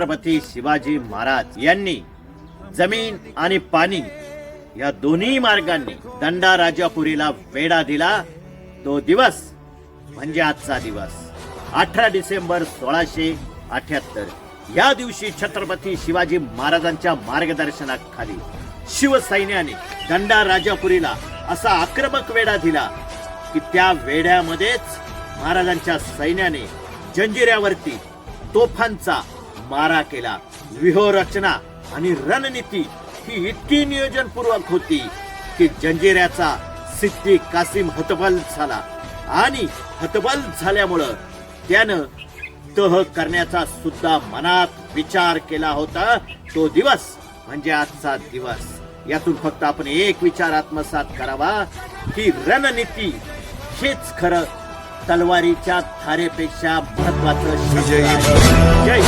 छत्रपती शिवाजी महाराज यांनी जमीन आणि पाणी या दोन्ही मार्गांनी दंडा राजापुरीला वेढा दिला. तो दिवस म्हणजे आजचा दिवस 18 डिसेंबर 1678. या दिवशी छत्रपती शिवाजी महाराजांच्या मार्गदर्शनाखाली शिवसैन्याने दंडा राजापुरीला असा आक्रमक वेढा दिला की त्या वेढ्यामध्येच महाराजांच्या सैन्याने जंजिऱ्यावरती तोफांचा मारा केला. व्यूहरचना आणि रणनीती ही इतकी नियोजनपूर्वक होती की जंजिऱ्याचा सिद्दीक कासिम हतबल झाला आणि हतबल झाल्यामुळं त्यानं तह करण्याचा सुद्धा मनात विचार केला होता. तो दिवस म्हणजे आजचा दिवस. यातून फक्त आपण एक विचार आत्मसात करावा की रणनीती हेच खरं तलवारीच्या धारेपेक्षा महत्वाचं. जय